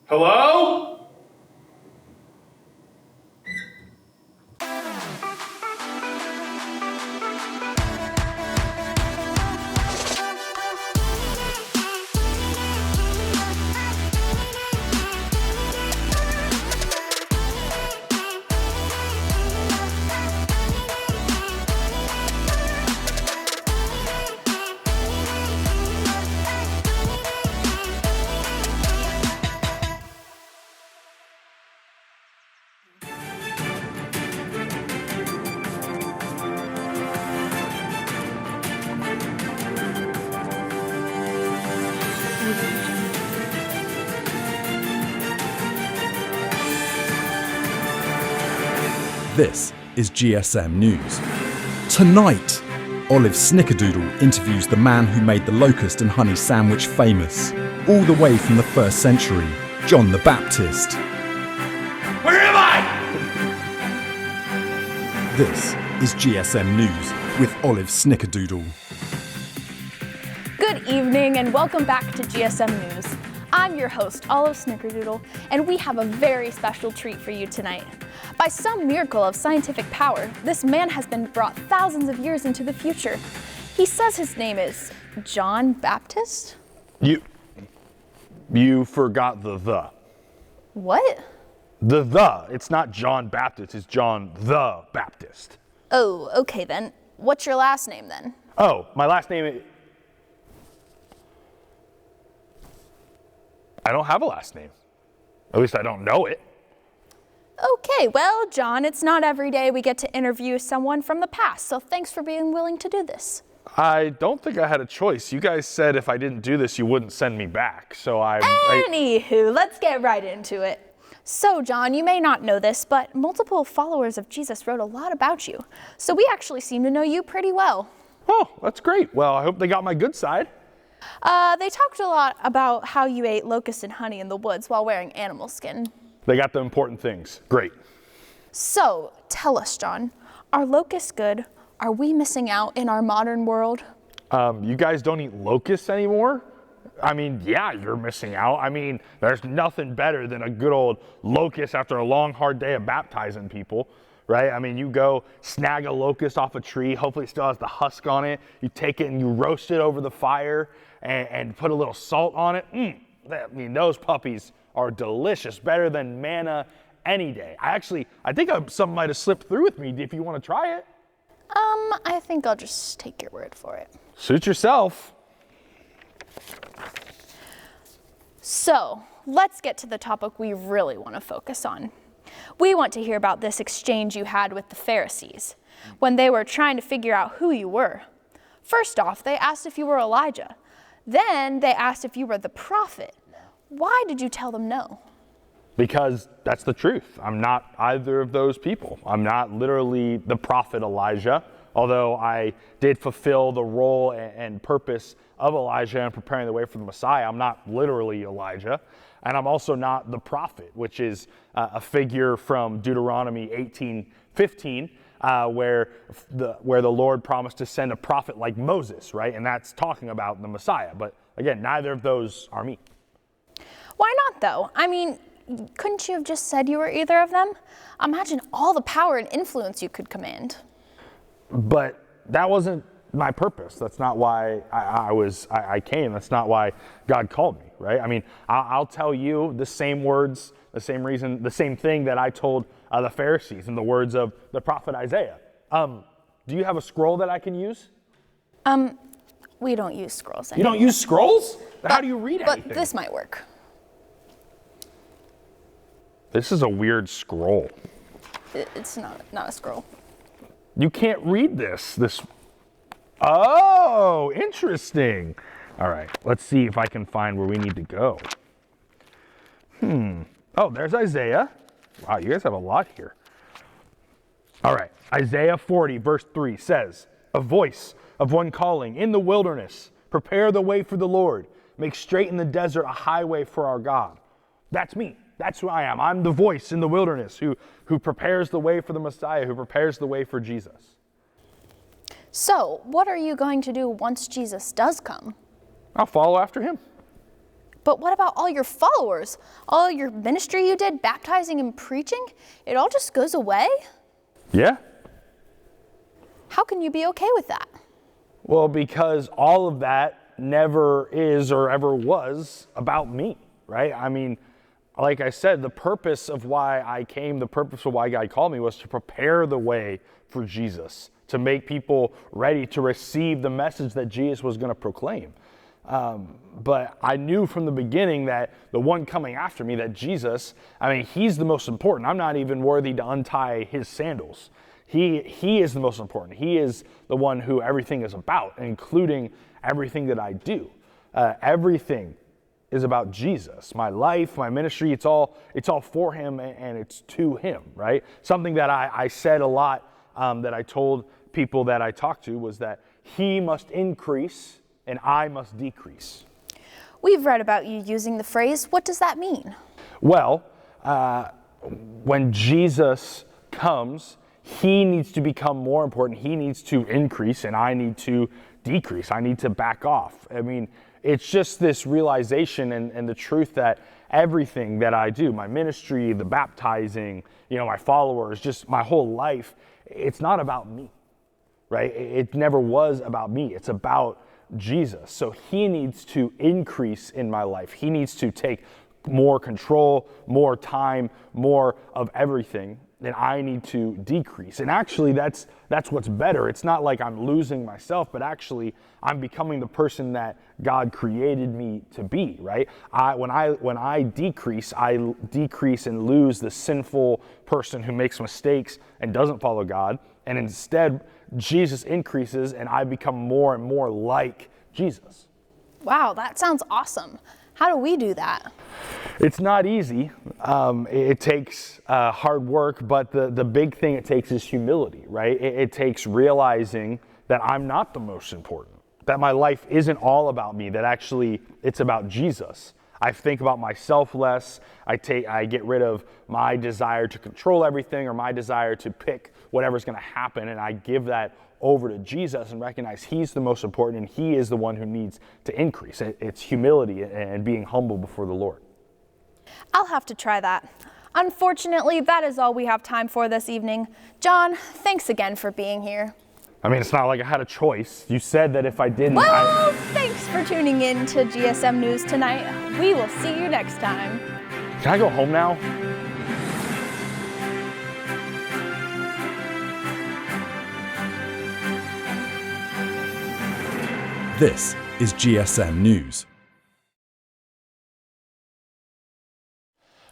Hello? This is GSM News. Tonight, Olive Snickerdoodle interviews the man who made the locust and honey sandwich famous, all the way from the 1st century, John the Baptist. Where am I? This is GSM News with Olive Snickerdoodle. Good evening and welcome back to GSM News. I'm your host, Olive Snickerdoodle, and we have a very special treat for you tonight. By some miracle of scientific power, this man has been brought thousands of years into the future. He says his name is John Baptist? You forgot the. What? The. It's not John Baptist, it's John the Baptist. Oh, okay then. What's your last name then? Oh, my last name is... I don't have a last name. At least I don't know it. Okay, well, John, it's not every day we get to interview someone from the past, so thanks for being willing to do this. I don't think I had a choice. You guys said if I didn't do this, you wouldn't send me back, so Anywho, let's get right into it. So, John, you may not know this, but multiple followers of Jesus wrote a lot about you, so we actually seem to know you pretty well. Oh, that's great. Well, I hope they got my good side. They talked a lot about how you ate locusts and honey in the woods while wearing animal skin. They got the important things. Great. So, tell us, John, are locusts good? Are we missing out in our modern world? You guys don't eat locusts anymore? I mean, yeah, you're missing out. I mean, there's nothing better than a good old locust after a long, hard day of baptizing people, right? I mean, you go snag a locust off a tree, hopefully it still has the husk on it. You take it and you roast it over the fire and put a little salt on it. I mean, those puppies are delicious, better than manna any day. I think something might have slipped through with me if you want to try it. I think I'll just take your word for it. Suit yourself. So, let's get to the topic we really want to focus on. We want to hear about this exchange you had with the Pharisees when they were trying to figure out who you were. First off, they asked if you were Elijah. Then they asked if you were the prophet. Why did you tell them no? Because that's the truth. I'm not either of those people. I'm not literally the prophet Elijah, although I did fulfill the role and purpose of Elijah in preparing the way for the Messiah. I'm not literally Elijah. And I'm also not the prophet, which is a figure from Deuteronomy 18:15, where the Lord promised to send a prophet like Moses, right? And that's talking about the Messiah. But again, neither of those are me. Why not, though? I mean, couldn't you have just said you were either of them? Imagine all the power and influence you could command. But that wasn't my purpose. That's not why I came. That's not why God called me, right? I mean, I'll tell you the same words, the same reason, the same thing that I told the Pharisees in the words of the prophet Isaiah. Do you have a scroll that I can use? We don't use scrolls You anymore. don't use scrolls? How do you read anything? But this might work. This is a weird scroll. It's not a scroll. You can't read this. Oh, interesting. All right, let's see if I can find where we need to go. Oh, there's Isaiah. Wow, you guys have a lot here. All right, Isaiah 40, verse 3 says, "A voice of one calling in the wilderness, prepare the way for the Lord, make straight in the desert a highway for our God." That's me. That's who I am. I'm the voice in the wilderness who prepares the way for the Messiah, who prepares the way for Jesus. So, what are you going to do once Jesus does come? I'll follow after him. But what about all your followers? All your ministry you did, baptizing and preaching? It all just goes away? Yeah. How can you be okay with that? Well, because all of that never is or ever was about me, right? I mean, like I said, the purpose of why I came, the purpose of why God called me was to prepare the way for Jesus, to make people ready to receive the message that Jesus was going to proclaim. But I knew from the beginning that the one coming after me, that Jesus, I mean, he's the most important. I'm not even worthy to untie his sandals. He is the most important. He is the one who everything is about, including everything that I do. Everything is about Jesus. My life, my ministry, it's all for him and it's to him, right? Something that I said a lot that I told people that I talked to was that he must increase and I must decrease. We've read about you using the phrase. What does that mean? Well, when Jesus comes, he needs to become more important. He needs to increase and I need to decrease. I need to back off. I mean, it's just this realization and the truth that everything that I do, my ministry, the baptizing, my followers, just my whole life, it's not about me, right? It never was about me. It's about Jesus. So he needs to increase in my life. He needs to take more control, more time, more of everything, then I need to decrease. And actually that's what's better. It's not like I'm losing myself, but actually I'm becoming the person that God created me to be, right? When I decrease and lose the sinful person who makes mistakes and doesn't follow God, and instead Jesus increases and I become more and more like Jesus. Wow, that sounds awesome. How do we do that? It's not easy. It takes hard work, but the big thing it takes is humility, right? It takes realizing that I'm not the most important, that my life isn't all about me, that actually it's about Jesus. I think about myself less. I get rid of my desire to control everything or my desire to pick whatever's going to happen, and I give that over to Jesus and recognize he's the most important and he is the one who needs to increase. It's humility and being humble before the Lord. I'll have to try that. Unfortunately, that is all we have time for this evening. John, thanks again for being here. I mean, it's not like I had a choice. You said that if I didn't, Well, thanks for tuning in to GSM News tonight. We will see you next time. Can I go home now? This is GSM News.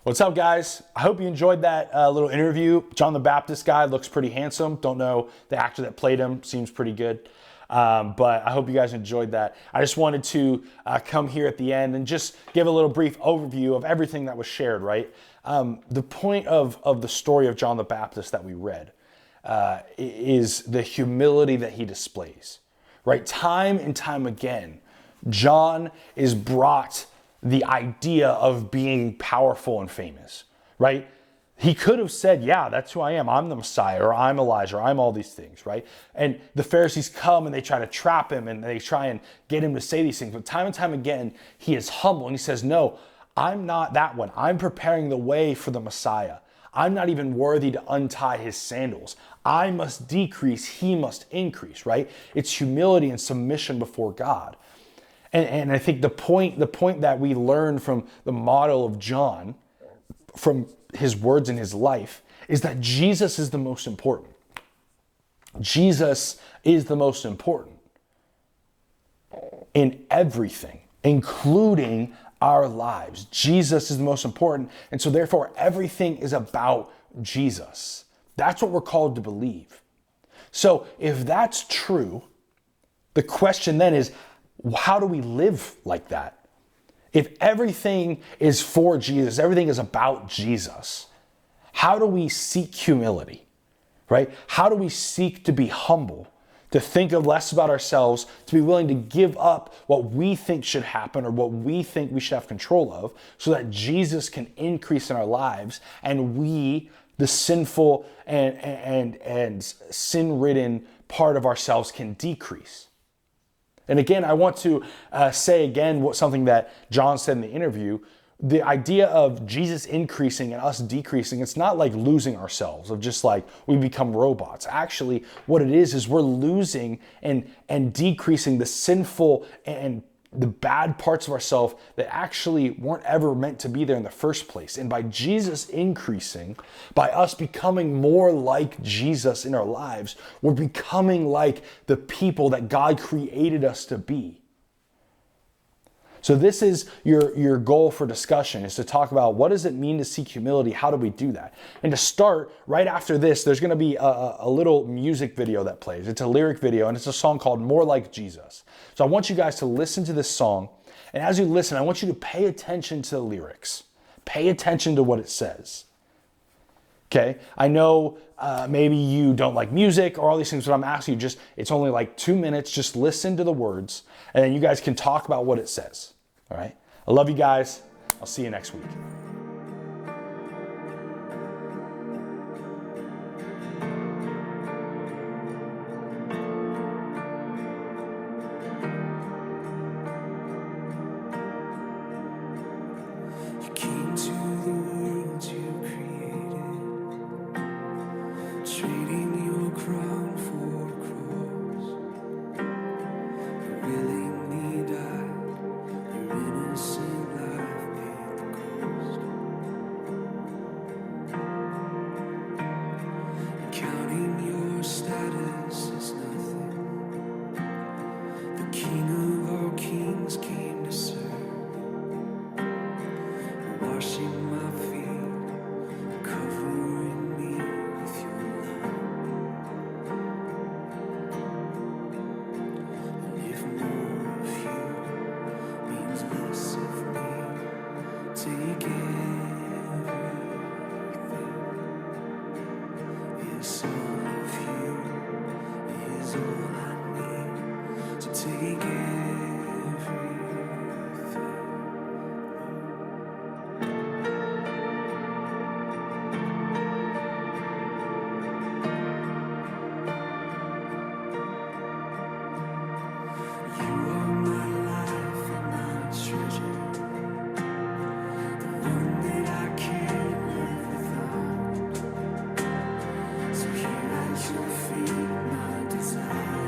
What's up, guys? I hope you enjoyed that little interview. John the Baptist guy looks pretty handsome. Don't know the actor that played him. Seems pretty good. But I hope you guys enjoyed that. I just wanted to come here at the end and just give a little brief overview of everything that was shared, right? The point of the story of John the Baptist that we read is the humility that he displays, right? Time and time again, John is brought the idea of being powerful and famous, right? He could have said, yeah, that's who I am. I'm the Messiah, or I'm Elijah, or I'm all these things, right? And the Pharisees come and they try to trap him and they try and get him to say these things. But time and time again, he is humble and he says, no, I'm not that one. I'm preparing the way for the Messiah. I'm not even worthy to untie his sandals. I must decrease, he must increase, right? It's humility and submission before God. And I think the point that we learn from the model of John, from his words in his life, is that Jesus is the most important. Jesus is the most important in everything, including our lives. Jesus is the most important. And so therefore, everything is about Jesus. That's what we're called to believe. So if that's true, the question then is, how do we live like that? If everything is for Jesus, everything is about Jesus, how do we seek humility, right? How do we seek to be humble, to think of less about ourselves, to be willing to give up what we think should happen or what we think we should have control of so that Jesus can increase in our lives and we, the sinful and sin-ridden part of ourselves, can decrease? And again, I want to say again something that John said in the interview. The idea of Jesus increasing and us decreasing, it's not like losing ourselves, of just like we become robots. Actually, what it is we're losing and decreasing the sinful and the bad parts of ourselves that actually weren't ever meant to be there in the first place. And by Jesus increasing, by us becoming more like Jesus in our lives, we're becoming like the people that God created us to be. So this is your goal for discussion, is to talk about what does it mean to seek humility? How do we do that? And to start, right after this, there's going to be a little music video that plays. It's a lyric video, and it's a song called More Like Jesus. So I want you guys to listen to this song. And as you listen, I want you to pay attention to the lyrics. Pay attention to what it says. Okay? I know maybe you don't like music or all these things, but I'm asking you, it's only like 2 minutes. Just listen to the words, and then you guys can talk about what it says. All right? I love you guys. I'll see you next week. You came to the world you created, trading your crown for a cross. You willingly died. Innocent life paid the cost. Counting your status is nothing. The King of all kings came to serve. Washing my feet, covering me with your love. And if more of you means less of me, take everything. Yes, all of you is all I need. So take everything. You are my life and my treasure, the one that I can't live without. So here at your feet, my desire.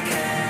care.